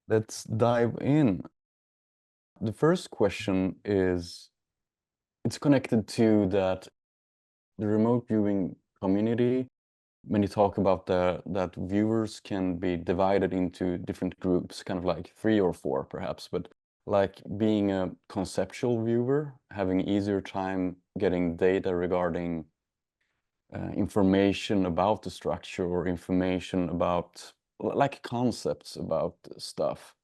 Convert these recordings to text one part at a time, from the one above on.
Let's dive in. The first question is, it's connected to that the remote viewing community, when you talk about that viewers can be divided into different groups, kind of like 3 or 4 perhaps, but like being a conceptual viewer, having easier time getting data regarding information about the structure or information about like concepts about stuff.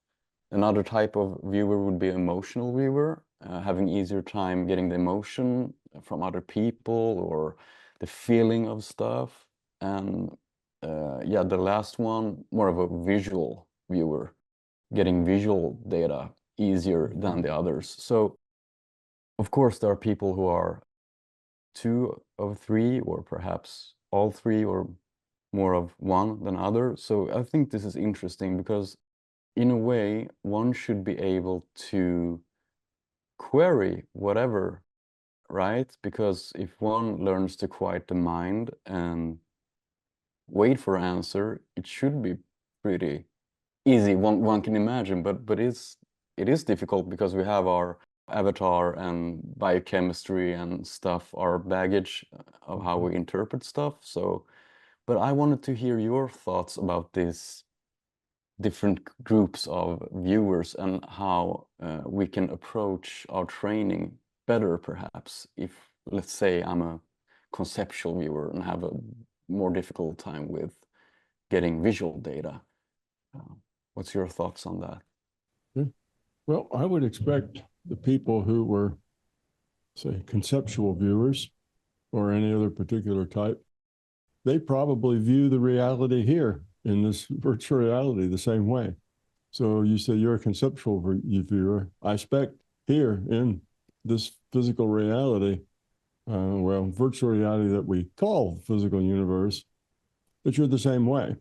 Another type of viewer would be emotional viewer, having easier time getting the emotion from other people or the feeling of stuff. And yeah, the last one, more of a visual viewer, getting visual data easier than the others. So of course there are people who are 2 of 3 or perhaps all 3 or more of one than other. So I think this is interesting because in a way, one should be able to query whatever, right? Because if one learns to quiet the mind and wait for an answer, it should be pretty easy. One can imagine, but it is difficult because we have our avatar and biochemistry and stuff, our baggage of how we interpret stuff. So, but I wanted to hear your thoughts about this different groups of viewers and how we can approach our training better, perhaps, if, let's say, I'm a conceptual viewer and have a more difficult time with getting visual data. What's your thoughts on that? Well, I would expect the people who were, say, conceptual viewers or any other particular type, they probably view the reality here in this virtual reality the same way. So you say you're a conceptual viewer. I expect here in this physical reality, well, virtual reality that we call physical universe, that you're the same way.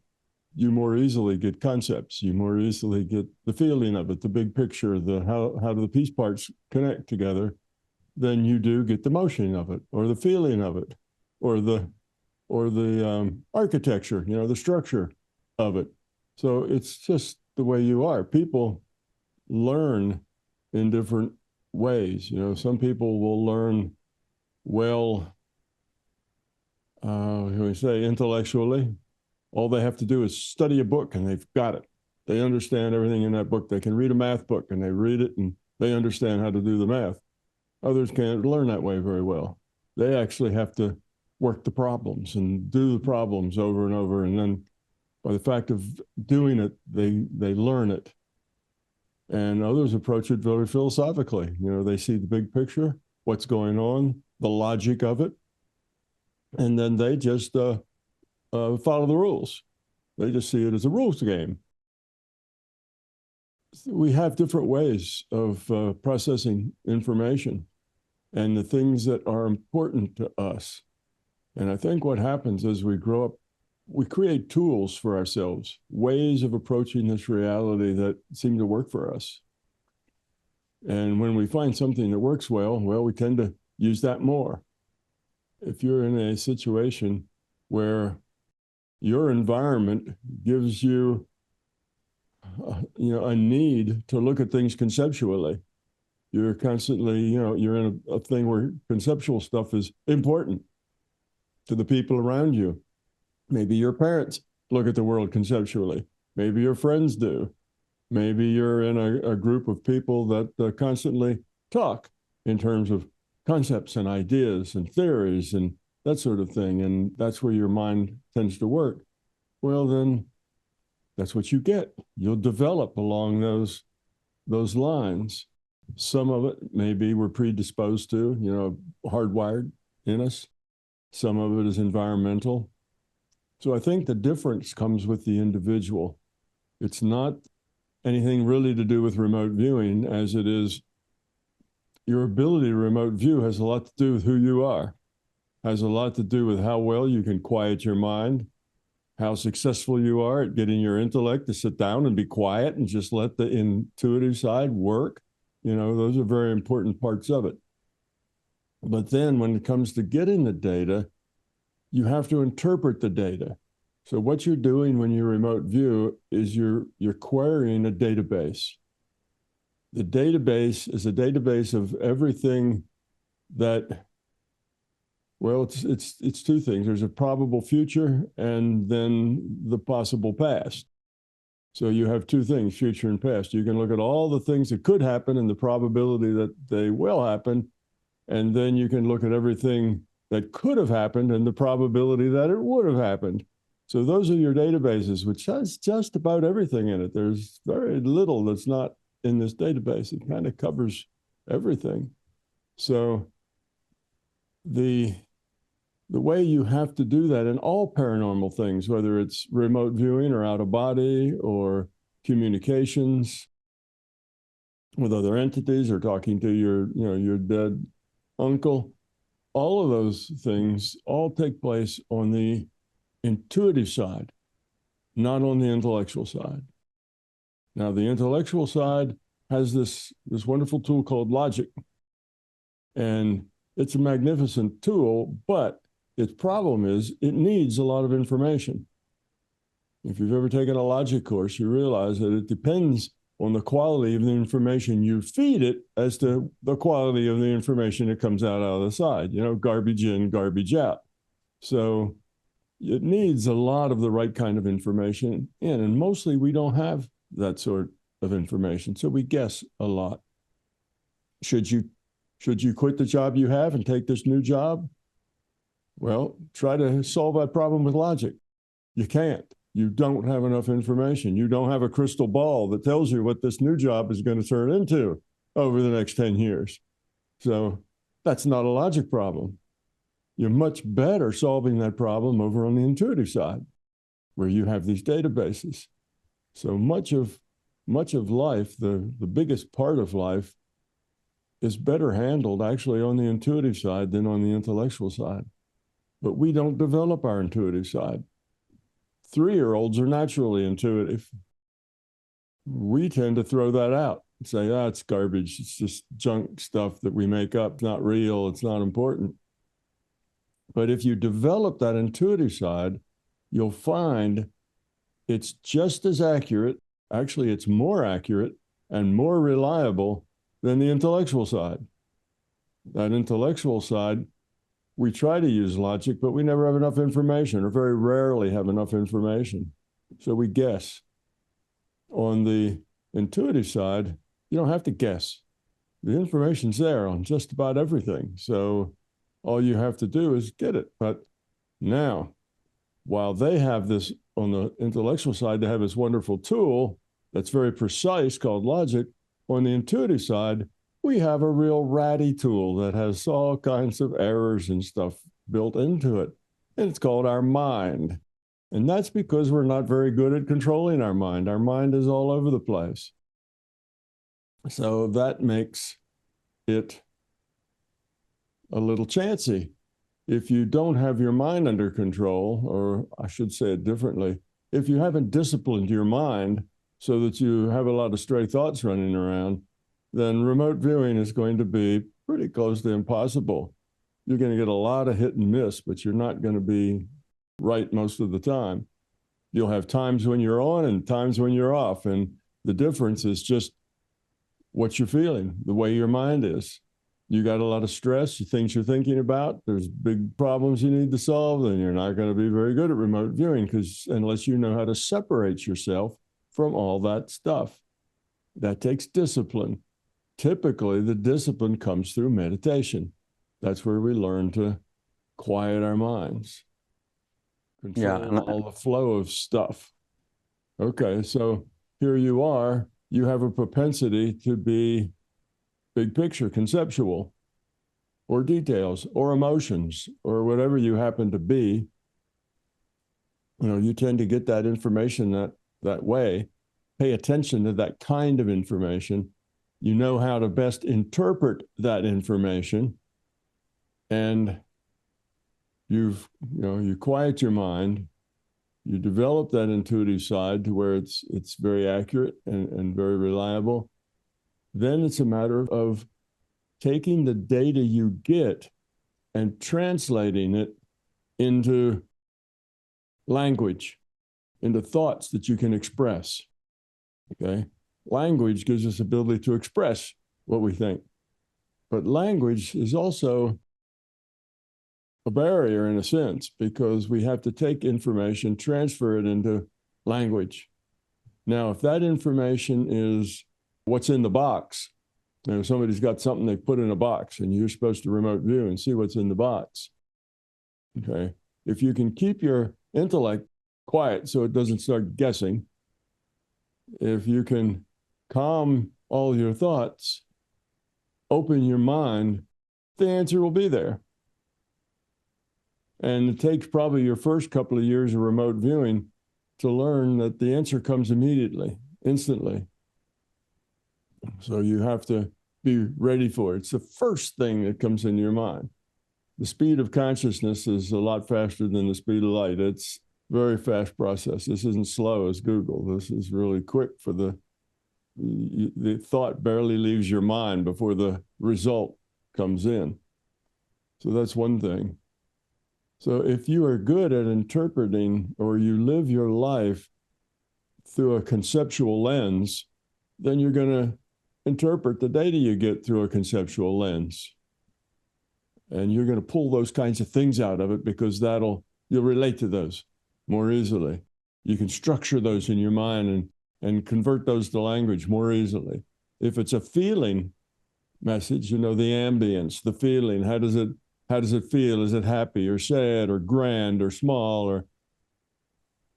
You more easily get concepts. You more easily get the feeling of it, the big picture, the how do the piece parts connect together, than you do get the motion of it, or the feeling of it, or the architecture, the structure of it. So it's just the way you are. People learn in different ways. Some people will learn well, can we say, intellectually. All they have to do is study a book and they've got it. They understand everything in that book. They can read a math book and they read it and they understand how to do the math. Others can't learn that way very well. They actually have to work the problems and do the problems over and over. And then by the fact of doing it, they learn it. And others approach it very philosophically. They see the big picture, what's going on, the logic of it, and then they just follow the rules. They just see it as a rules game. We have different ways of processing information and the things that are important to us. And I think what happens as we grow up, we create tools for ourselves, ways of approaching this reality that seem to work for us. And when we find something that works well, we tend to use that more. If you're in a situation where your environment gives you, a need to look at things conceptually, you're constantly, you're in a thing where conceptual stuff is important to the people around you. Maybe your parents look at the world conceptually. Maybe your friends do. Maybe you're in a group of people that constantly talk in terms of concepts and ideas and theories and that sort of thing. And that's where your mind tends to work. Well, then that's what you get. You'll develop along those lines. Some of it maybe we're predisposed to, hardwired in us. Some of it is environmental. So I think the difference comes with the individual. It's not anything really to do with remote viewing as it is your ability to remote view has a lot to do with who you are, has a lot to do with how well you can quiet your mind, how successful you are at getting your intellect to sit down and be quiet and just let the intuitive side work. Those are very important parts of it. But then when it comes to getting the data, you have to interpret the data. So what you're doing when you remote view is you're querying a database. The database is a database of everything that, well, it's two things. There's a probable future and then the possible past. So you have two things, future and past. You can look at all the things that could happen and the probability that they will happen. And then you can look at everything that could have happened and the probability that it would have happened. So those are your databases, which has just about everything in it. There's very little that's not in this database. It kind of covers everything. So the way you have to do that in all paranormal things, whether it's remote viewing or out of body or communications with other entities or talking to your dead uncle, all of those things all take place on the intuitive side, not on the intellectual side. Now, the intellectual side has this wonderful tool called logic, and it's a magnificent tool, but its problem is it needs a lot of information. If you've ever taken a logic course, you realize that it depends on the quality of the information you feed it as to the quality of the information that comes out of the side, garbage in, garbage out. So it needs a lot of the right kind of information in, and mostly we don't have that sort of information, so we guess a lot. Should you quit the job you have and take this new job? Well, try to solve that problem with logic. You can't. You don't have enough information. You don't have a crystal ball that tells you what this new job is going to turn into over the next 10 years. So that's not a logic problem. You're much better solving that problem over on the intuitive side, where you have these databases. So much of life, the biggest part of life, is better handled actually on the intuitive side than on the intellectual side. But we don't develop our intuitive side. 3-year-olds are naturally intuitive. We tend to throw that out and say, it's garbage. It's just junk stuff that we make up. It's not real. It's not important. But if you develop that intuitive side, you'll find it's just as accurate. Actually, it's more accurate and more reliable than the intellectual side. That intellectual side, we try to use logic, but we never have enough information, or very rarely have enough information. So we guess. On the intuitive side, you don't have to guess. The information's there on just about everything. So all you have to do is get it. But now, while they have this on the intellectual side, they have this wonderful tool that's very precise called logic. On the intuitive side, we have a real ratty tool that has all kinds of errors and stuff built into it. And it's called our mind. And that's because we're not very good at controlling our mind. Our mind is all over the place. So that makes it a little chancy. If you don't have your mind under control, or I should say it differently, if you haven't disciplined your mind so that you have a lot of stray thoughts running around, then remote viewing is going to be pretty close to impossible. You're going to get a lot of hit and miss, but you're not going to be right most of the time. You'll have times when you're on and times when you're off, and the difference is just what you're feeling, the way your mind is. You got a lot of stress, things you're thinking about, there's big problems you need to solve, then you're not going to be very good at remote viewing, because unless you know how to separate yourself from all that stuff. That takes discipline. Typically, the discipline comes through meditation. That's where we learn to quiet our minds, control all the flow of stuff. Okay, so here you are. You have a propensity to be big picture, conceptual, or details, or emotions, or whatever you happen to be. You tend to get that information that way. Pay attention to that kind of information. You know how to best interpret that information, and you quiet your mind. You develop that intuitive side to where it's very accurate and very reliable. Then it's a matter of taking the data you get and translating it into language, into thoughts that you can express. Okay? Language gives us ability to express what we think. But language is also a barrier in a sense, because we have to take information, transfer it into language. Now, if that information is what's in the box, you know, somebody's got something they put in a box and you're supposed to remote view and see what's in the box. Okay. If you can keep your intellect quiet so it doesn't start guessing, if you can calm all your thoughts, open your mind, the answer will be there. And it takes probably your first couple of years of remote viewing to learn that the answer comes immediately, instantly. So you have to be ready for it. It's the first thing that comes into your mind. The speed of consciousness is a lot faster than the speed of light. It's a very fast process. This isn't slow as Google. This is really quick for the thought barely leaves your mind before the result comes in. So that's one thing. So if you are good at interpreting, or you live your life through a conceptual lens, then you're going to interpret the data you get through a conceptual lens. And you're going to pull those kinds of things out of it, because you'll relate to those more easily. You can structure those in your mind and convert those to language more easily. If it's a feeling message, you know, the ambience, the feeling, how does it feel? Is it happy or sad or grand or small? Or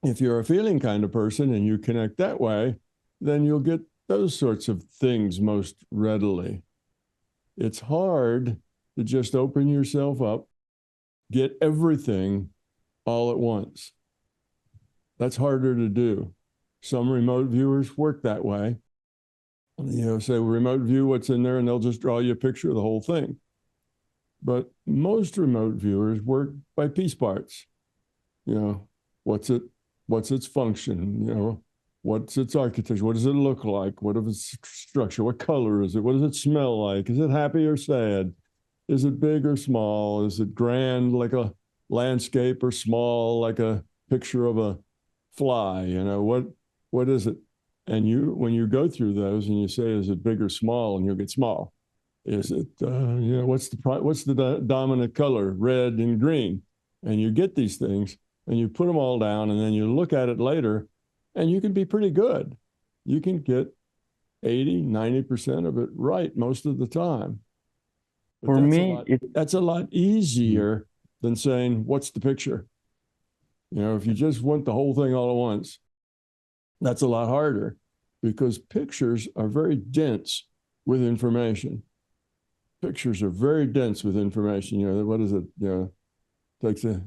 if you're a feeling kind of person and you connect that way, then you'll get those sorts of things most readily. It's hard to just open yourself up, get everything all at once. That's harder to do. Some remote viewers work that way. You know, say remote view what's in there, and they'll just draw you a picture of the whole thing. But most remote viewers work by piece parts. You know, what's its function? You know, what's its architecture? What does it look like? What is its structure? What color is it? What does it smell like? Is it happy or sad? Is it big or small? Is it grand like a landscape, or small like a picture of a fly? You know, what is it? And when you go through those and you say, is it big or small? And you'll get small. Is it, you know, what's the dominant color, red and green? And you get these things and you put them all down, and then you look at it later and you can be pretty good. You can get 80, 90% of it right most of the time. But For me, that's a lot easier than saying, what's the picture? You know, if you just want the whole thing all at once, that's a lot harder, because pictures are very dense with information. Pictures are very dense with information. You know, what is it? You know, takes a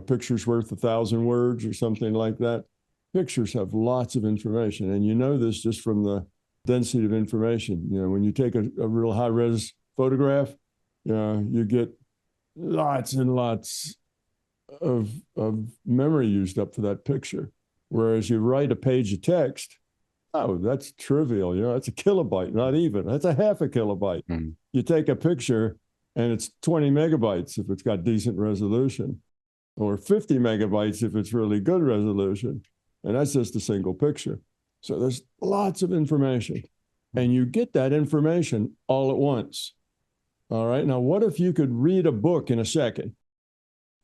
picture's worth 1,000 words or something like that. Pictures have lots of information, and you know this just from the density of information. You know, when you take a real high-res photograph, you get lots and lots of memory used up for that picture. Whereas you write a page of text, oh, that's trivial. You know, that's a kilobyte, not even. That's a half a kilobyte. Mm. You take a picture and it's 20 megabytes if it's got decent resolution, or 50 megabytes if it's really good resolution. And that's just a single picture. So there's lots of information, and you get that information all at once. All right. Now, what if you could read a book in a second?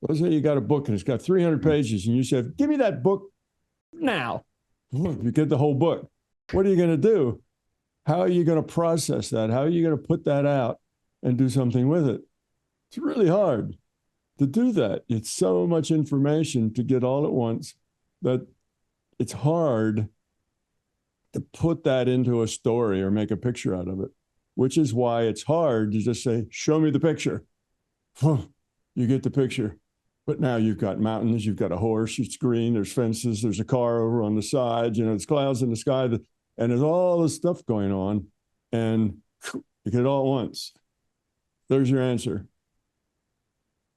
Let's say you got a book and it's got 300 pages, and you said, give me that book now. You get the whole book. What are you going to do? How are you going to process that? How are you going to put that out and do something with it? It's really hard to do that. It's so much information to get all at once that it's hard to put that into a story or make a picture out of it, which is why it's hard to just say, show me the picture. You get the picture. But now you've got mountains, you've got a horse, it's green, there's fences, there's a car over on the side, you know, there's clouds in the sky, and there's all this stuff going on, and you get it all at once. There's your answer.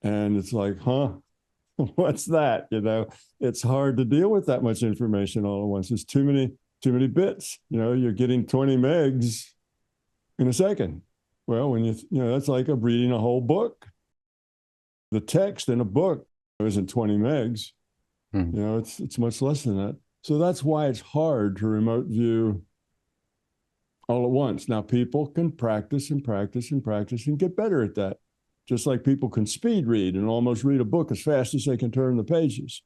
And it's like, huh? What's that? You know, it's hard to deal with that much information all at once. There's too many bits. You know, you're getting 20 megs in a second. Well, when you know, that's like reading a whole book. The text in a book isn't 20 megs. Mm. You know, it's much less than that. So that's why it's hard to remote view all at once. Now, people can practice and practice and practice and get better at that. Just like people can speed read and almost read a book as fast as they can turn the pages.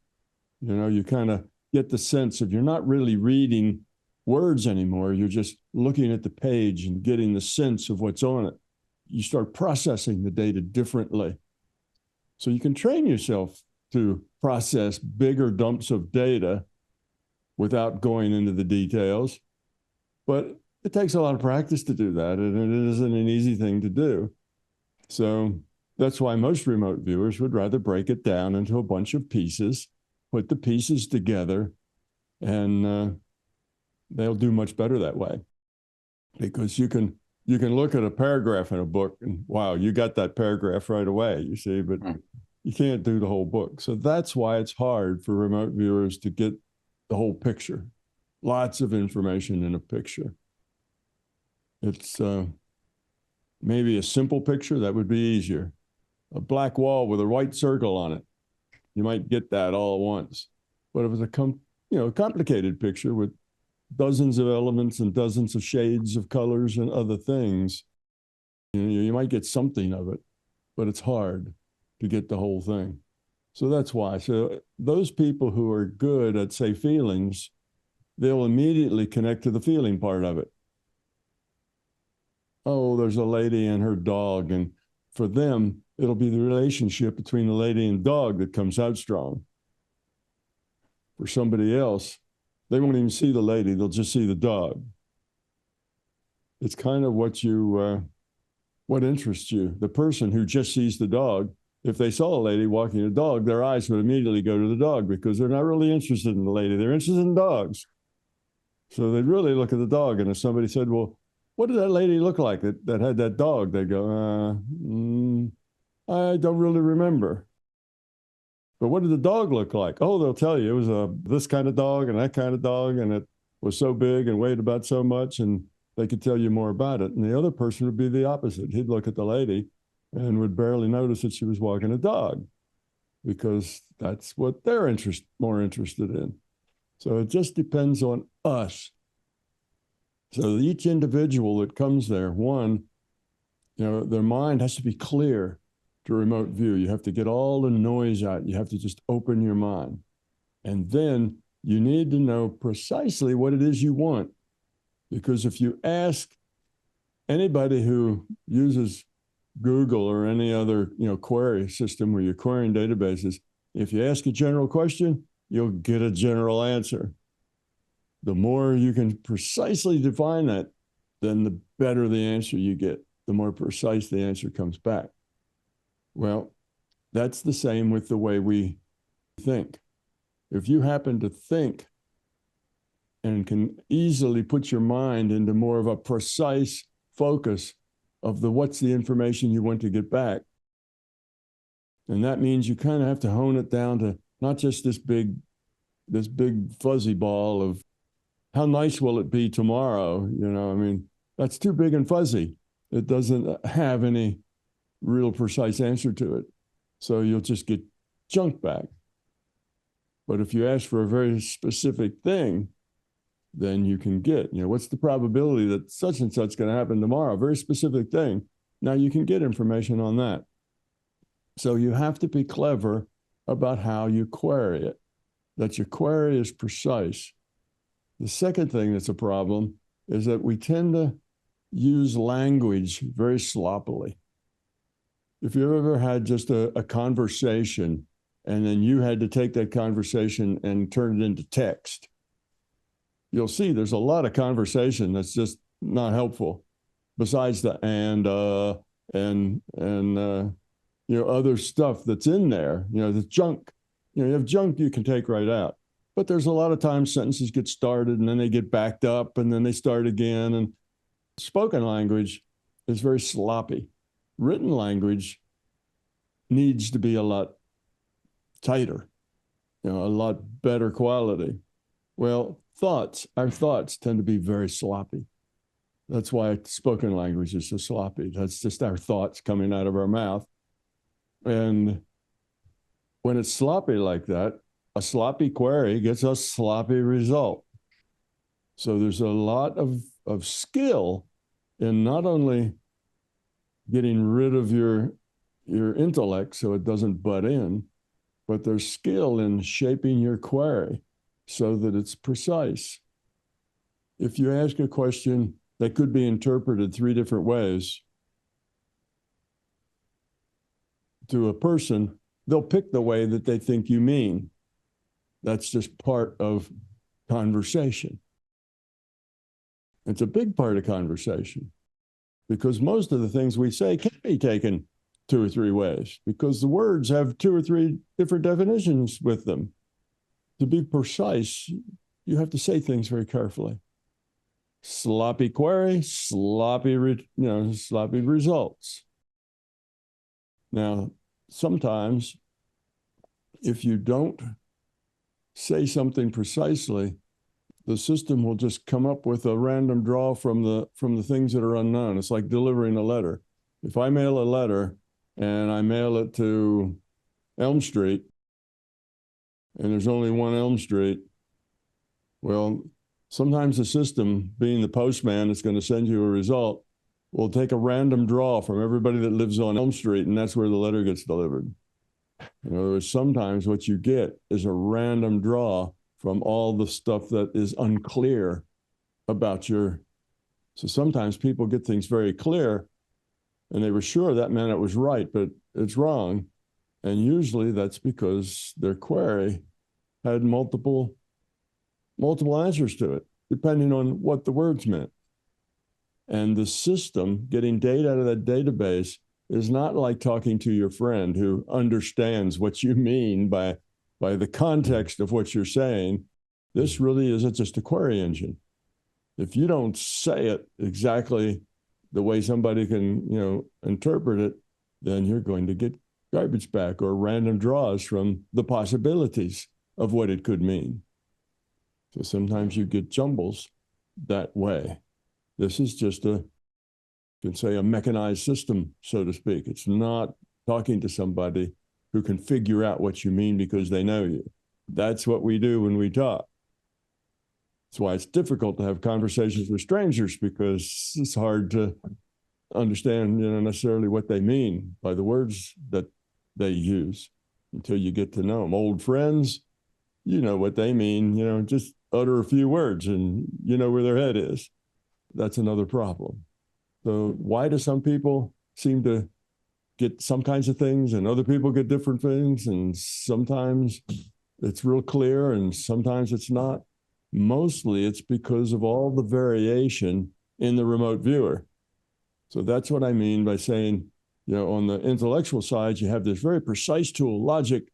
You know, you kind of get the sense of you're not really reading words anymore. You're just looking at the page and getting the sense of what's on it. You start processing the data differently. So you can train yourself to process bigger dumps of data without going into the details. But it takes a lot of practice to do that, and it isn't an easy thing to do. So that's why most remote viewers would rather break it down into a bunch of pieces, put the pieces together, and they'll do much better that way. Because you can look at a paragraph in a book and, wow, you got that paragraph right away, you see, but you can't do the whole book. So that's why it's hard for remote viewers to get the whole picture. Lots of information in a picture. It's maybe a simple picture that would be easier. A black wall with a white circle on it, you might get that all at once. But if it's a complicated picture with dozens of elements and dozens of shades of colors and other things, you might get something of it, but it's hard to get the whole thing. So that's why. So those people who are good at, say, feelings, they'll immediately connect to the feeling part of it. Oh, there's a lady and her dog. And for them, it'll be the relationship between the lady and dog that comes out strong. For somebody else, they won't even see the lady, they'll just see the dog. It's kind of what interests you. The person who just sees the dog, if they saw a lady walking a dog, their eyes would immediately go to the dog because they're not really interested in the lady, they're interested in dogs. So they'd really look at the dog. And if somebody said, well, what did that lady look like that had that dog? They go, I don't really remember. But what did the dog look like? Oh, they'll tell you it was this kind of dog and that kind of dog, and it was so big and weighed about so much, and they could tell you more about it. And the other person would be the opposite. He'd look at the lady and would barely notice that she was walking a dog because that's what they're more interested in. So it just depends on us. So each individual that comes there, their mind has to be clear to remote view. You have to get all the noise out. You have to just open your mind. And then you need to know precisely what it is you want. Because if you ask anybody who uses Google or any other query system where you're querying databases, if you ask a general question, you'll get a general answer. The more you can precisely define that, then the better the answer you get, the more precise the answer comes back. Well, that's the same with the way we think. If you happen to think and can easily put your mind into more of a precise focus of what's the information you want to get back, and that means you kind of have to hone it down to not just this big fuzzy ball of how nice will it be tomorrow? That's too big and fuzzy. It doesn't have any real precise answer to it. So you'll just get junk back. But if you ask for a very specific thing, then you can get, what's the probability that such and such is going to happen tomorrow? A very specific thing. Now you can get information on that. So you have to be clever about how you query it, that your query is precise. The second thing that's a problem is that we tend to use language very sloppily. If you've ever had just a conversation and then you had to take that conversation and turn it into text, you'll see there's a lot of conversation that's just not helpful. Besides the and other stuff that's in there, the junk. You have junk you can take right out. But there's a lot of times sentences get started and then they get backed up and then they start again. And spoken language is very sloppy. Written language needs to be a lot tighter, a lot better quality. Well, our thoughts tend to be very sloppy. That's why spoken language is so sloppy. That's just our thoughts coming out of our mouth. And when it's sloppy like that, a sloppy query gets a sloppy result. So there's a lot of skill in not only getting rid of your intellect so it doesn't butt in, but there's skill in shaping your query so that it's precise. If you ask a question that could be interpreted 3 different ways to a person, they'll pick the way that they think you mean. That's just part of conversation. It's a big part of conversation because most of the things we say can't be taken 2 or 3 ways because the words have 2 or 3 different definitions with them. To be precise, you have to say things very carefully. Sloppy query, sloppy results. Now, sometimes if you don't say something precisely, the system will just come up with a random draw from the things that are unknown. It's like delivering a letter. If I mail a letter and I mail it to Elm Street, and there's only one Elm Street, well, sometimes the system, being the postman that's going to send you a result, will take a random draw from everybody that lives on Elm Street, and that's where the letter gets delivered. In other words, sometimes what you get is a random draw from all the stuff that is unclear about your. So sometimes people get things very clear and they were sure that meant it was right, but it's wrong. And usually that's because their query had multiple answers to it, depending on what the words meant. And the system, getting data out of that database, is not like talking to your friend who understands what you mean by the context of what you're saying. This really isn't just a query engine. If you don't say it exactly the way somebody can, interpret it, then you're going to get garbage back or random draws from the possibilities of what it could mean. So sometimes you get jumbles that way. This is just you can say a mechanized system, so to speak. It's not talking to somebody who can figure out what you mean because they know you. That's what we do when we talk. That's why it's difficult to have conversations with strangers, because it's hard to understand, necessarily what they mean by the words that they use until you get to know them. Old friends, you know what they mean, just utter a few words and you know where their head is. That's another problem. So why do some people seem to get some kinds of things and other people get different things? And sometimes it's real clear and sometimes it's not. Mostly it's because of all the variation in the remote viewer. So that's what I mean by saying, on the intellectual side, you have this very precise tool, logic,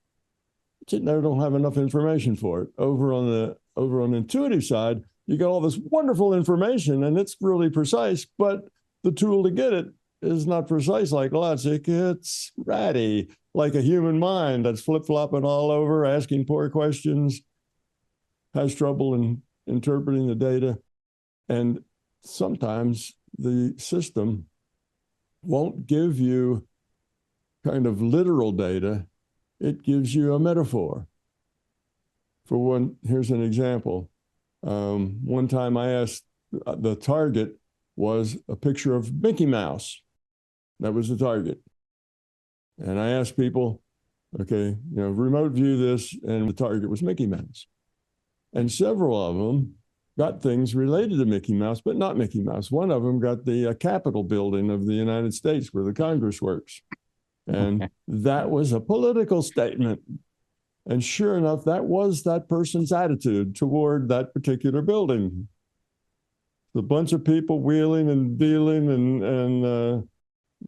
but you don't have enough information for it. Over on the intuitive side, you got all this wonderful information and it's really precise, but the tool to get it is not precise like logic. It's ratty, like a human mind that's flip-flopping all over, asking poor questions, has trouble in interpreting the data. And sometimes the system won't give you kind of literal data. It gives you a metaphor. For one, here's an example. One time I asked, the target was a picture of Mickey Mouse. That was the target. And I asked people, okay, remote view this, and the target was Mickey Mouse. And several of them got things related to Mickey Mouse, but not Mickey Mouse. One of them got the Capitol building of the United States where the Congress works. And that was a political statement. And sure enough, that was that person's attitude toward that particular building. A bunch of people wheeling and dealing and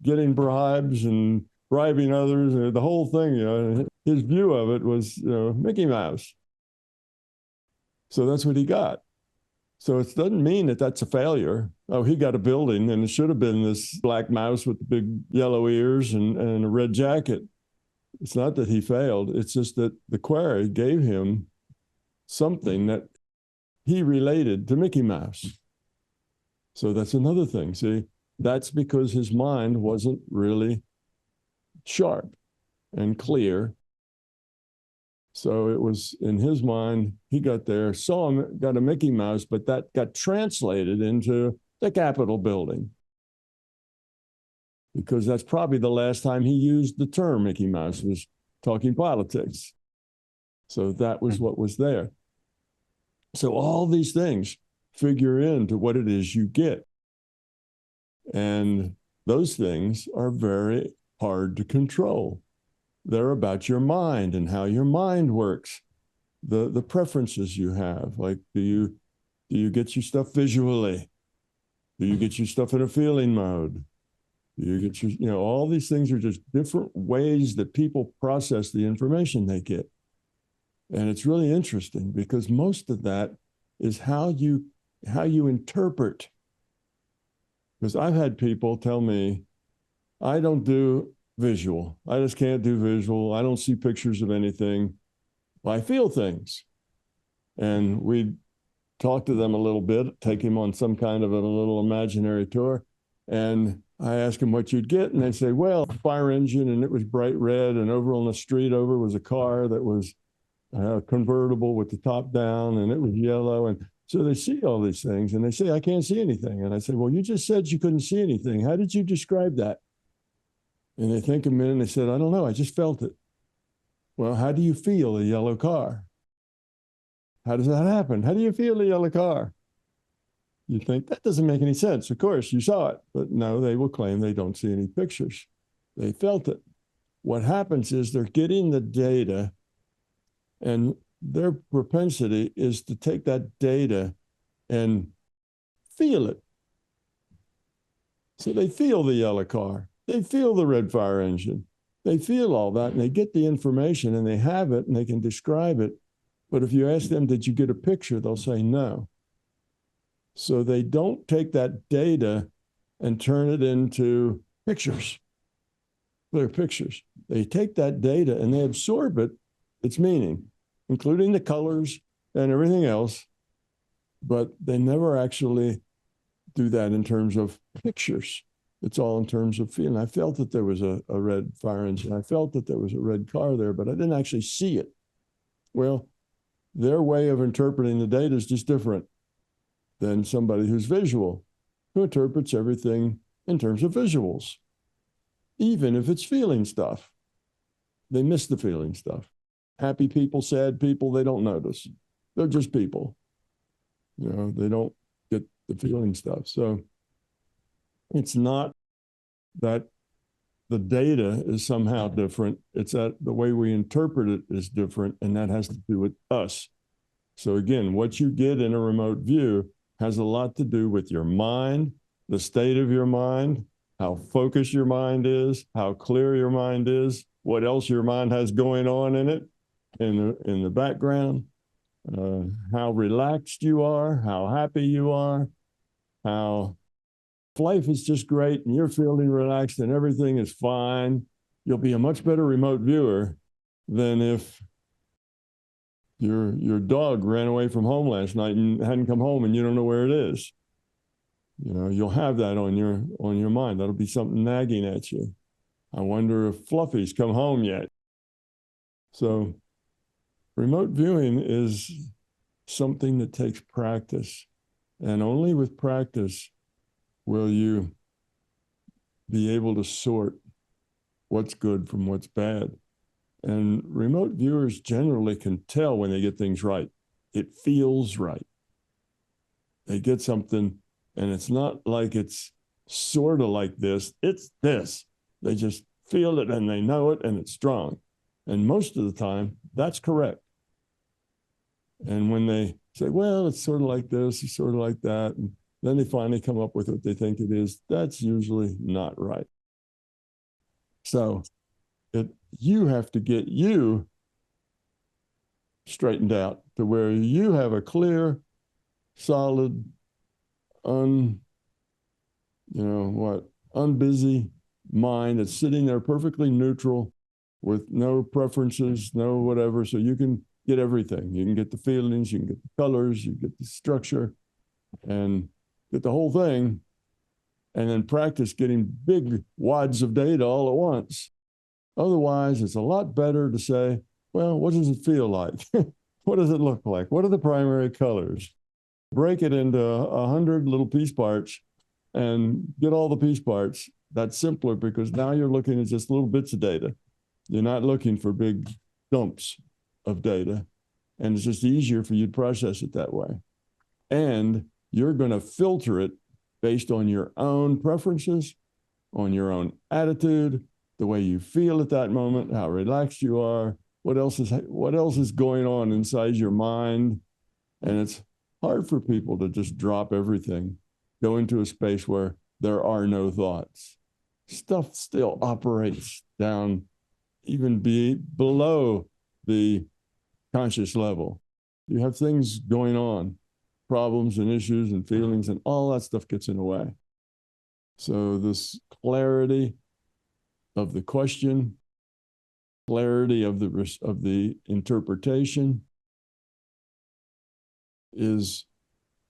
getting bribes and bribing others, the whole thing, his view of it was, Mickey Mouse. So that's what he got. So it doesn't mean that that's a failure. Oh, he got a building and it should have been this black mouse with the big yellow ears and a red jacket. It's not that he failed. It's just that the query gave him something that he related to Mickey Mouse. So that's another thing. See, that's because his mind wasn't really sharp and clear. So it was in his mind, he got there, saw him, got a Mickey Mouse, but that got translated into the Capitol building, because that's probably the last time he used the term Mickey Mouse, was talking politics. So that was what was there. So all these things figure into what it is you get. And those things are very hard to control. They're about your mind and how your mind works, the preferences you have. Like, do you get your stuff visually? Do you get your stuff in a feeling mode? Do you get your, all these things are just different ways that people process the information they get. And it's really interesting because most of that is how you interpret. Because I've had people tell me, I don't do visual. I just can't do visual. I don't see pictures of anything. I feel things. And we talk to them a little bit, take him on some kind of a little imaginary tour. And I ask them what you'd get. And they say, well, fire engine, and it was bright red. And over on the street over was a car that was convertible with the top down, and it was yellow. And so they see all these things and they say, I can't see anything. And I say, well, you just said you couldn't see anything. How did you describe that? And they think a minute and they said, I don't know, I just felt it. Well, how do you feel a yellow car? How does that happen? How do you feel a yellow car? You think that doesn't make any sense. Of course, you saw it, but no, they will claim they don't see any pictures. They felt it. What happens is they're getting the data, and their propensity is to take that data and feel it. So they feel the yellow car. They feel the red fire engine. They feel all that, and they get the information, and they have it, and they can describe it. But if you ask them, did you get a picture? They'll say no. So they don't take that data and turn it into pictures. They're pictures. They take that data and they absorb it, its meaning, including the colors and everything else, but they never actually do that in terms of pictures. It's all in terms of feeling. I felt that there was a red fire engine. I felt that there was a red car there, but I didn't actually see it. Well, their way of interpreting the data is just different than somebody who's visual, who interprets everything in terms of visuals. Even if it's feeling stuff, they miss the feeling stuff. Happy people, sad people, they don't notice. They're just people. They don't get the feeling stuff. So it's not that the data is somehow different. It's that the way we interpret it is different, and that has to do with us. So again, what you get in a remote view has a lot to do with your mind, the state of your mind, how focused your mind is, how clear your mind is, what else your mind has going on in it, in the background, how relaxed you are, how happy you are, how life is just great and you're feeling relaxed and everything is fine. You'll be a much better remote viewer than if your dog ran away from home last night and hadn't come home and you don't know where it is. You'll have that on your mind. That'll be something nagging at you. I wonder if Fluffy's come home yet. So remote viewing is something that takes practice, and only with practice will you be able to sort what's good from what's bad. And remote viewers generally can tell when they get things right. It feels right. They get something, and it's not like it's sort of like this. It's this. They just feel it, and they know it, and it's strong. And most of the time, that's correct. And when they say, well, it's sort of like this, it's sort of like that, and then they finally come up with what they think it is, that's usually not right. So you have to get you straightened out to where you have a clear, solid, unbusy mind that's sitting there perfectly neutral with no preferences, no whatever. So you can get everything. You can get the feelings, you can get the colors, you can get the structure, and get the whole thing, and then practice getting big wads of data all at once. Otherwise, it's a lot better to say, Well, what does it feel like? What does it look like? What are the primary colors? Break it into 100 little piece parts and get all the piece parts. That's simpler because now you're looking at just little bits of data. You're not looking for big dumps of data. And it's just easier for you to process it that way. And you're going to filter it based on your own preferences, on your own attitude, the way you feel at that moment, how relaxed you are, what else is going on inside your mind. And it's hard for people to just drop everything, go into a space where there are no thoughts. Stuff still operates down even below the conscious level. You have things going on, problems and issues and feelings, and all that stuff gets in the way. So this clarity of the question, clarity of the interpretation is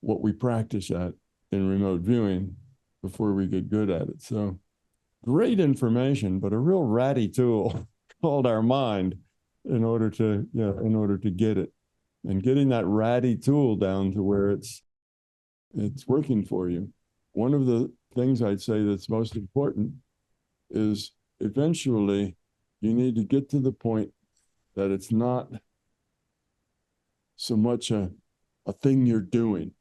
what we practice at in remote viewing before we get good at it. So great information, but a real ratty tool called our mind in order to get it. And getting that ratty tool down to where it's working for you. One of the things I'd say that's most important is eventually you need to get to the point that it's not so much a thing you're doing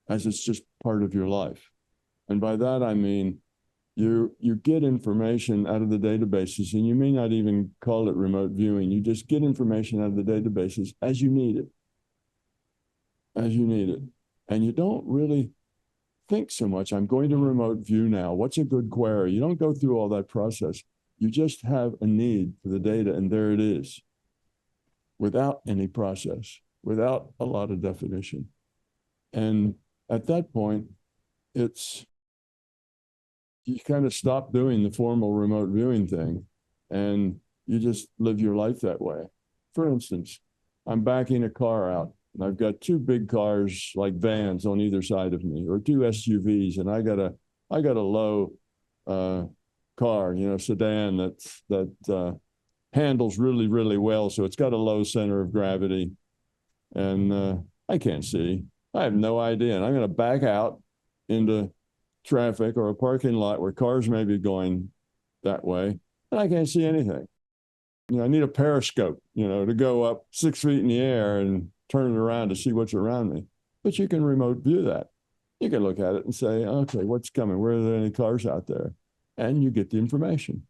as it's just part of your life. And by that, I mean, you get information out of the databases, and you may not even call it remote viewing. You just get information out of the databases as you need it. And you don't really think so much, I'm going to remote view now. What's a good query? You don't go through all that process. You just have a need for the data, and there it is, without any process, without a lot of definition. And at that point, you kind of stop doing the formal remote viewing thing, and you just live your life that way. For instance, I'm backing a car out, and I've got two big cars like vans on either side of me, or two SUVs, and I got a low car, sedan that handles really, really well. So it's got a low center of gravity, and I can't see. I have no idea, and I'm going to back out into traffic or a parking lot where cars may be going that way, and I can't see anything. I need a periscope, to go up 6 feet in the air and turn it around to see what's around me. But you can remote view that. You can look at it and say, okay, what's coming? Where are there any cars out there? And you get the information.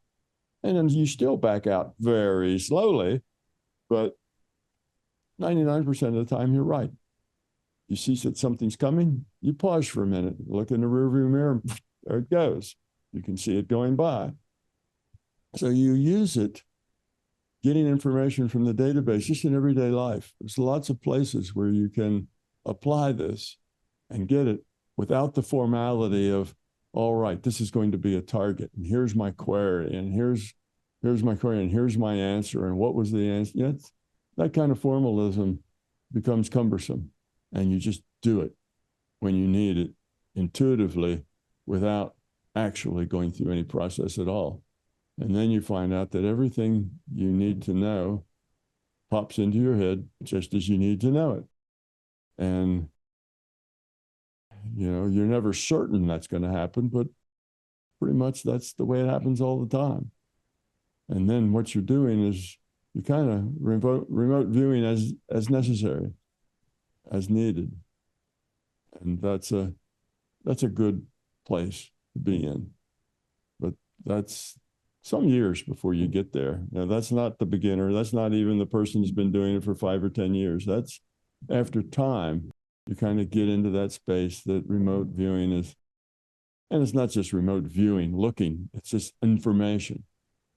And then you still back out very slowly, but 99% of the time you're right. You see that something's coming, you pause for a minute, look in the rearview mirror, there it goes. You can see it going by. So you use it, getting information from the database just in everyday life. There's lots of places where you can apply this and get it without the formality of, all right, this is going to be a target, and here's my query, and here's my query, and here's my answer, and what was the answer? That kind of formalism becomes cumbersome, and you just do it when you need it intuitively without actually going through any process at all. And then you find out that everything you need to know pops into your head just as you need to know it. And, you're never certain that's going to happen, but pretty much that's the way it happens all the time. And then what you're doing is you kind of remote viewing as necessary, as needed. And that's a good place to be in. But that's some years before you get there. Now, that's not the beginner. That's not even the person who's been doing it for 5 or 10 years. That's after time, you kind of get into that space that remote viewing is. And it's not just remote viewing, looking, it's just information.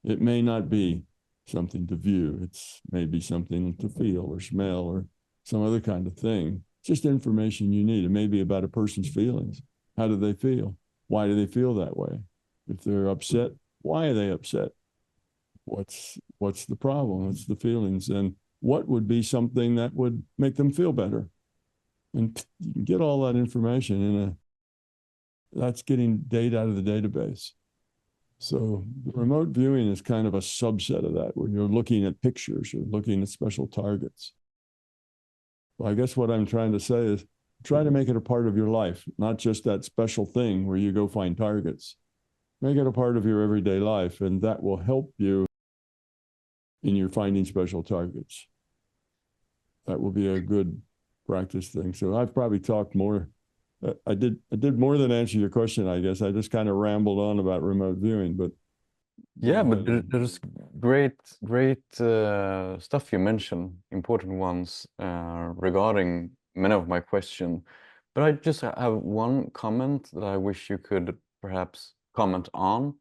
It may not be something to view. It's maybe something to feel or smell or some other kind of thing. Just information you need. It may be about a person's feelings. How do they feel? Why do they feel that way? If they're upset, why are they upset? What's the problem? What's the feelings? And what would be something that would make them feel better? And you can get all that information that's getting data out of the database. So the remote viewing is kind of a subset of that, where you're looking at pictures, you're looking at special targets. Well, I guess what I'm trying to say is try to make it a part of your life, not just that special thing where you go find targets. Make it a part of your everyday life, and that will help you in your finding special targets. That will be a good practice thing. So I've probably talked more. I did more than answer your question, I guess. I just kind of rambled on about remote viewing, but Yeah, but there's great stuff you mentioned, important ones regarding many of my questions. But I just have one comment that I wish you could perhaps comment on,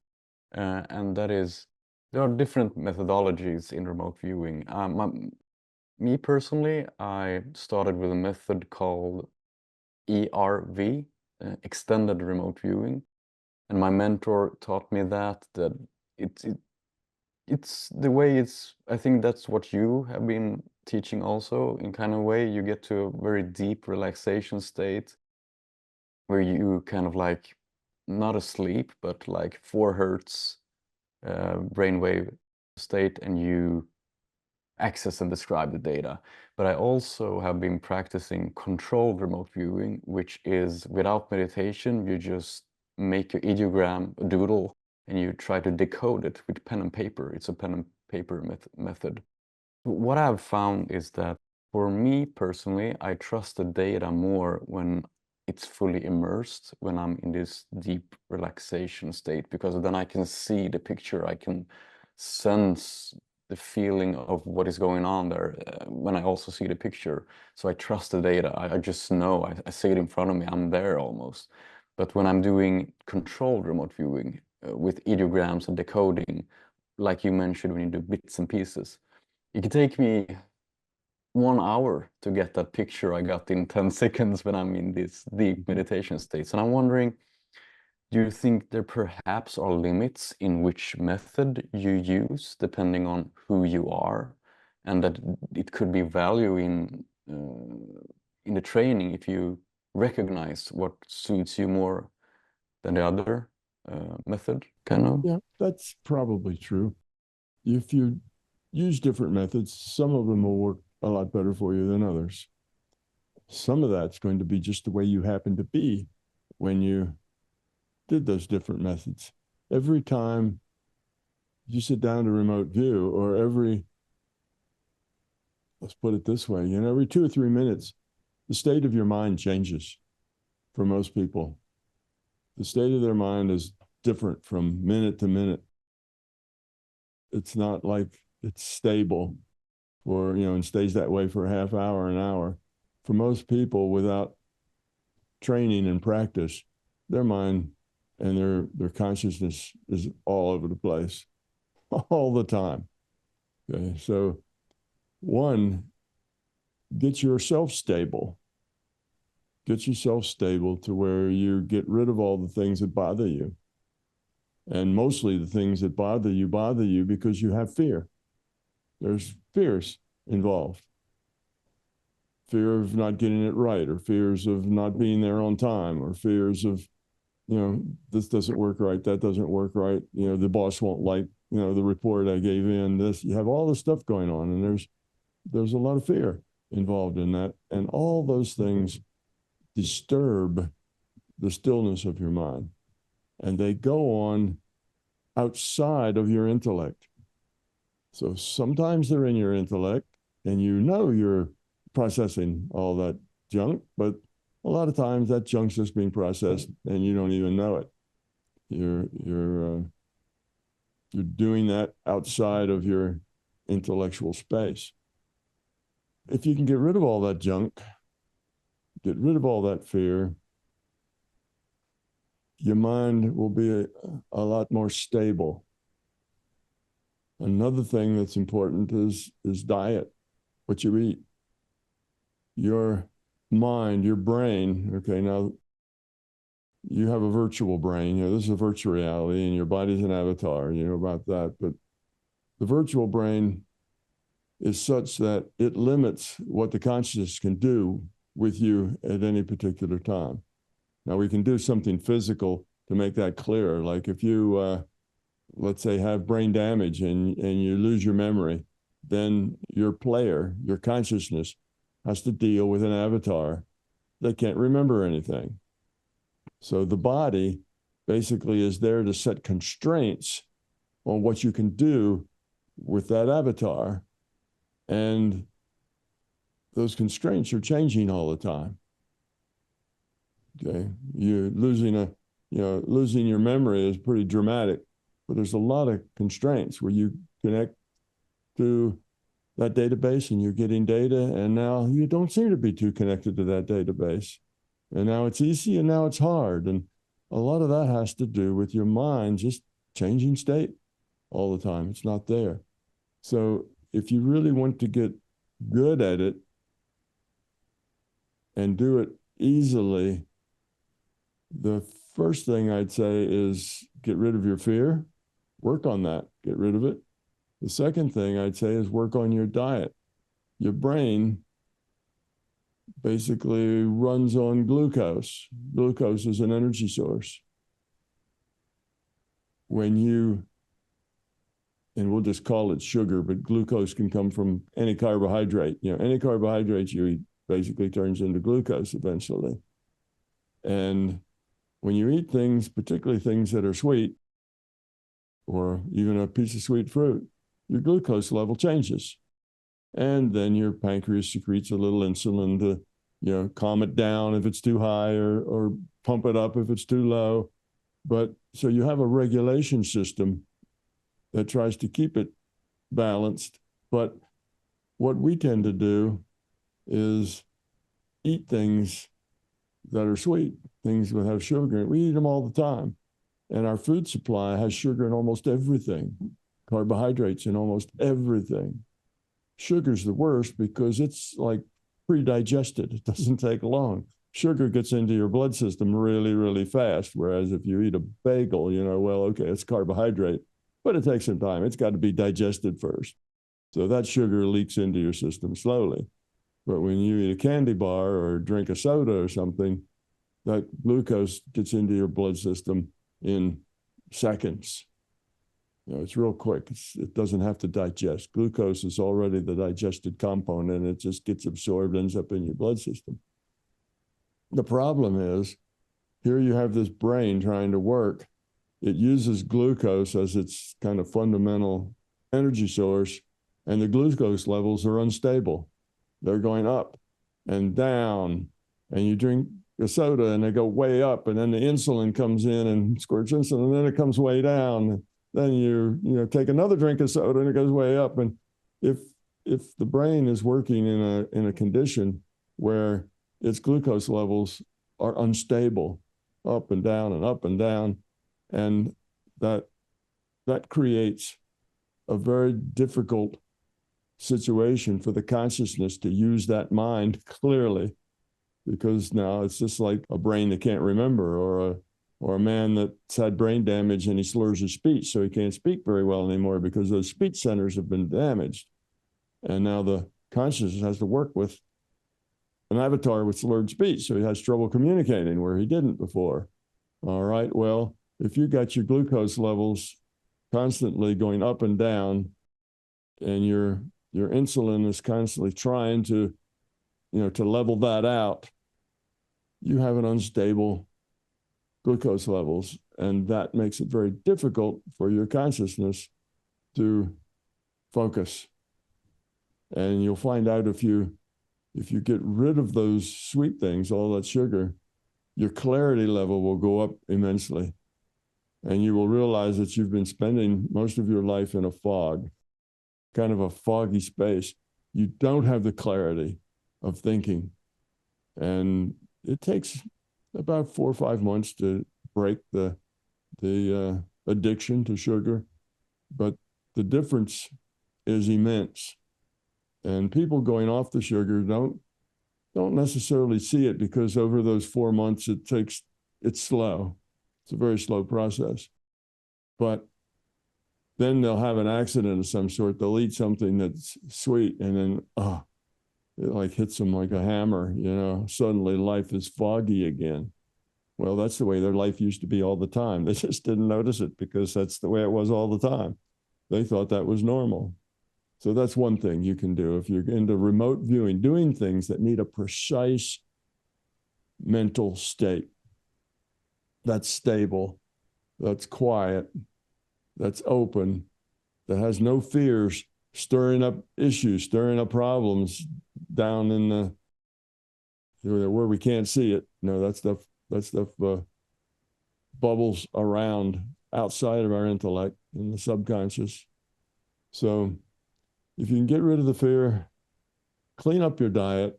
and that is there are different methodologies in remote viewing. Me personally, I started with a method called ERV, extended remote viewing, and my mentor taught me that it's it's the way it's I think that's what you have been teaching also in kind of way. You get to a very deep relaxation state where you kind of like not asleep, but like 4 hertz brainwave state, and you access and describe the data. But I also have been practicing controlled remote viewing, which is without meditation, you just make your ideogram, a doodle, and you try to decode it with pen and paper. It's a pen and paper method. What I've found is that for me personally, I trust the data more when it's fully immersed, when I'm in this deep relaxation state, because then I can see the picture, I can sense the feeling of what is going on there when I also see the picture. So I trust the data. I just know, I see it in front of me, I'm there almost. But when I'm doing controlled remote viewing with ideograms and decoding, like you mentioned, when you do bits and pieces, it could take me 1 hour to get that picture I got in 10 seconds when I'm in this deep meditation states. And I'm wondering, do you think there perhaps are limits in which method you use depending on who you are, and that it could be value in the training if you recognize what suits you more than the other method, kind of? yeah, that's probably true. If you use different methods, some of them will work a lot better for you than others. Some of that's going to be just the way you happen to be when you did those different methods. Every time you sit down to remote view, or let's put it this way, every 2 or 3 minutes, the state of your mind changes for most people. The state of their mind is different from minute to minute. It's not like it's stable and stays that way for a half hour, an hour. For most people, without training and practice, their mind and their consciousness is all over the place all the time. Okay, so one, get yourself stable. Get yourself stable to where you get rid of all the things that bother you. And mostly the things that bother you because you have fear. There's fears involved. Fear of not getting it right, or fears of not being there on time, or fears of, this doesn't work right, that doesn't work right, the boss won't like, the report I gave in, this. You have all this stuff going on, and there's a lot of fear involved in that. And all those things disturb the stillness of your mind. And they go on outside of your intellect. So sometimes they're in your intellect, and you're processing all that junk, but a lot of times that junk's just being processed and you don't even know it. You're doing that outside of your intellectual space. If you can get rid of all that junk, get rid of all that fear, your mind will be a lot more stable. Another thing that's important is diet, what you eat. Your mind, your brain, okay, now you have a virtual brain, this is a virtual reality, and your body's an avatar, about that. But the virtual brain is such that it limits what the consciousness can do with you at any particular time. Now, we can do something physical to make that clearer. Like if you let's say, have brain damage and you lose your memory, then your player, your consciousness, has to deal with an avatar that can't remember anything. So the body basically is there to set constraints on what you can do with that avatar. And those constraints are changing all the time. Okay, you're losing your memory is pretty dramatic, but there's a lot of constraints where you connect to that database and you're getting data, and now you don't seem to be too connected to that database. And now it's easy and now it's hard. And a lot of that has to do with your mind just changing state all the time. It's not there. So if you really want to get good at it and do it easily, the first thing I'd say is get rid of your fear, work on that, get rid of it. The second thing I'd say is work on your diet. Your brain basically runs on glucose. Glucose is an energy source. And we'll just call it sugar, but glucose can come from any carbohydrate. Any carbohydrate you eat basically turns into glucose eventually. And when you eat things, particularly things that are sweet, or even a piece of sweet fruit, your glucose level changes. And then your pancreas secretes a little insulin to, calm it down if it's too high or pump it up if it's too low. But so you have a regulation system that tries to keep it balanced. But what we tend to do is eat things that are sweet, things that have sugar. We eat them all the time. And our food supply has sugar in almost everything, carbohydrates in almost everything. Sugar's the worst because it's like pre-digested. It doesn't take long. Sugar gets into your blood system really, really fast. Whereas if you eat a bagel, okay, it's carbohydrate, but it takes some time. It's got to be digested first. So that sugar leaks into your system slowly. But when you eat a candy bar or drink a soda or something, that glucose gets into your blood system in seconds. It's real quick. It doesn't have to digest. Glucose is already the digested component, and it just gets absorbed, ends up in your blood system. The problem is, here you have this brain trying to work. It uses glucose as its kind of fundamental energy source, and the glucose levels are unstable. They're going up and down, and you drink a soda and they go way up, and then the insulin comes in and squirts insulin, and then it comes way down. Then you take another drink of soda and it goes way up. And if the brain is working in a condition where its glucose levels are unstable, up and down and up and down, and that creates a very difficult situation for the consciousness to use that mind clearly, because now it's just like a brain that can't remember, or a man that's had brain damage and he slurs his speech, so he can't speak very well anymore because those speech centers have been damaged. And now the consciousness has to work with an avatar with slurred speech, so he has trouble communicating where he didn't before. All right, well, if you got your glucose levels constantly going up and down, and your insulin is constantly trying to level that out, you have an unstable glucose levels, and that makes it very difficult for your consciousness to focus. And you'll find out if you get rid of those sweet things, all that sugar, your clarity level will go up immensely. And you will realize that you've been spending most of your life in a fog, kind of a foggy space. You don't have the clarity of thinking. And it takes about 4 or 5 months to break the addiction to sugar, but the difference is immense. And people going off the sugar don't necessarily see it, because over those 4 months it's slow. It's a very slow process. But then they'll have an accident of some sort. They'll eat something that's sweet, and then it like hits them like a hammer. Suddenly life is foggy again. Well, that's the way their life used to be all the time. They just didn't notice it because that's the way it was all the time. They thought that was normal. So that's one thing you can do if you're into remote viewing, doing things that need a precise mental state that's stable, that's quiet, that's open, that has no fears, stirring up issues, stirring up problems down in the where we can't see it. No, that stuff bubbles around outside of our intellect in the subconscious. So if you can get rid of the fear, clean up your diet,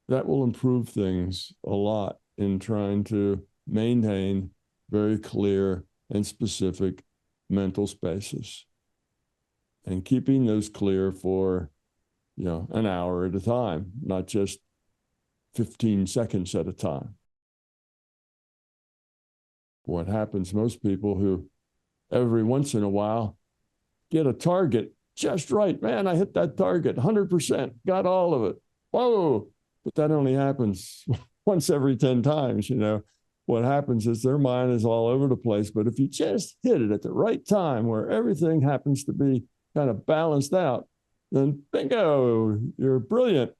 that will improve things a lot in trying to maintain very clear and specific mental spaces and keeping those clear for, an hour at a time, not just 15 seconds at a time. What happens, most people who every once in a while get a target just right. Man, I hit that target 100%, got all of it. Whoa, but that only happens once every 10 times, What happens is their mind is all over the place. But if you just hit it at the right time where everything happens to be kind of balanced out, then bingo, you're brilliant.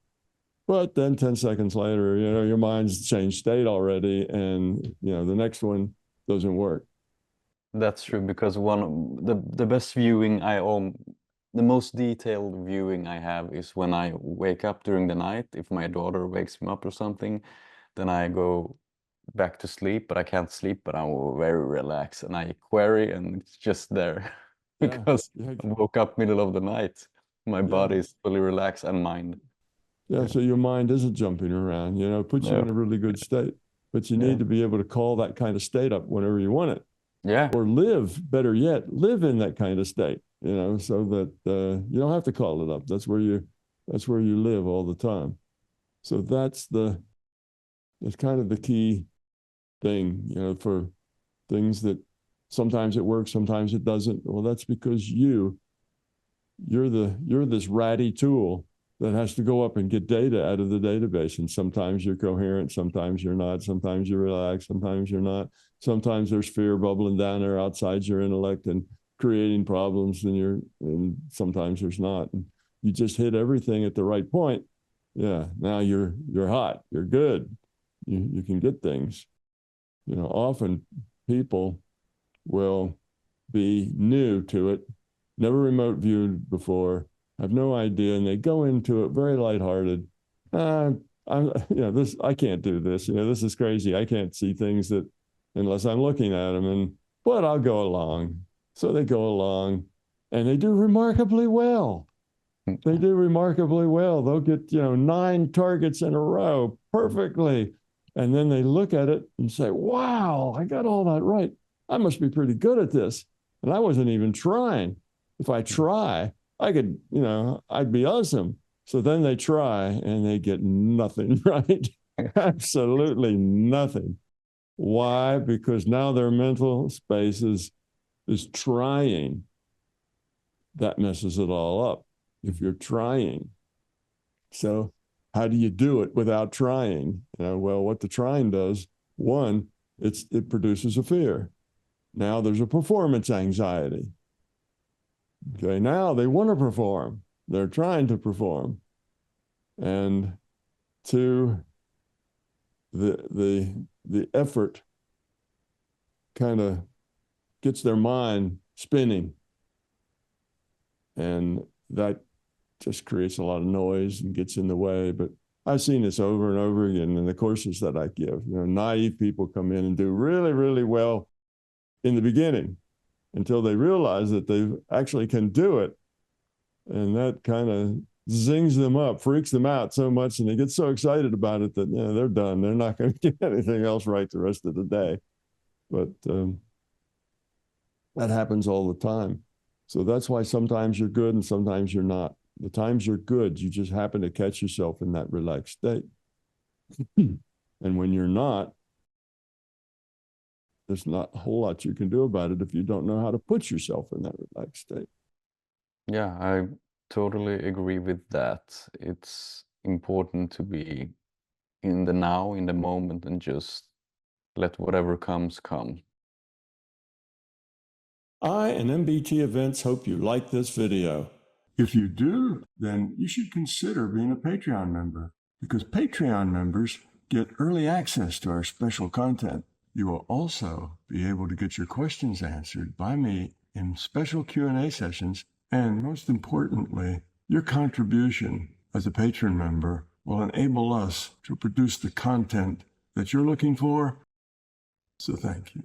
But then 10 seconds later, your mind's changed state already. And, the next one doesn't work. That's true, because the best viewing the most detailed viewing I have is when I wake up during the night. If my daughter wakes me up or something, then I go back to sleep, but I can't sleep, but I'm very relaxed and I query and it's just there because I woke up middle of the night. My body is fully relaxed and mind. Yeah, so your mind isn't jumping around, puts you in a really good state, but you need to be able to call that kind of state up whenever you want it. Yeah. Or better yet, live in that kind of state, so that you don't have to call it up. That's where you live all the time. So that's kind of the key thing, for things that sometimes it works, sometimes it doesn't. Well, that's because you're this ratty tool that has to go up and get data out of the database. And sometimes you're coherent, sometimes you're not, sometimes you're relaxed, sometimes you're not. Sometimes there's fear bubbling down there outside your intellect and creating problems, and sometimes there's not. And you just hit everything at the right point. Yeah, now you're hot, you're good. You can get things. Often people will be new to it, never remote viewed before, have no idea, and they go into it very lighthearted. I can't do this. This is crazy. I can't see things that unless I'm looking at them, but I'll go along. So they go along, and they do remarkably well. They do remarkably well. They'll get 9 targets in a row perfectly, and then they look at it and say, "Wow, I got all that right. I must be pretty good at this." And I wasn't even trying. If I try, I could, I'd be awesome. So then they try and they get nothing right. Absolutely nothing. Why? Because now their mental space is trying. That messes it all up if you're trying. So how do you do it without trying? Well, what the trying does, one, it produces a fear. Now there's a performance anxiety. Okay, now they want to perform. They're trying to perform. And 2, the effort kind of gets their mind spinning. And that just creates a lot of noise and gets in the way. But I've seen this over and over again in the courses that I give. Naive people come in and do really, really well in the beginning until they realize that they actually can do it. And that kind of zings them up, freaks them out so much, and they get so excited about it that they're done. They're not going to do anything else right the rest of the day. But that happens all the time. So that's why sometimes you're good and sometimes you're not. The times you're good, you just happen to catch yourself in that relaxed state. And when you're not, there's not a whole lot you can do about it if you don't know how to put yourself in that relaxed state. Yeah, I totally agree with that. It's important to be in the now, in the moment, and just let whatever comes come. I and MBT Events hope you like this video. If you do, then you should consider being a Patreon member, because Patreon members get early access to our special content. You will also be able to get your questions answered by me in special Q&A sessions, and most importantly, your contribution as a patron member will enable us to produce the content that you're looking for. So thank you.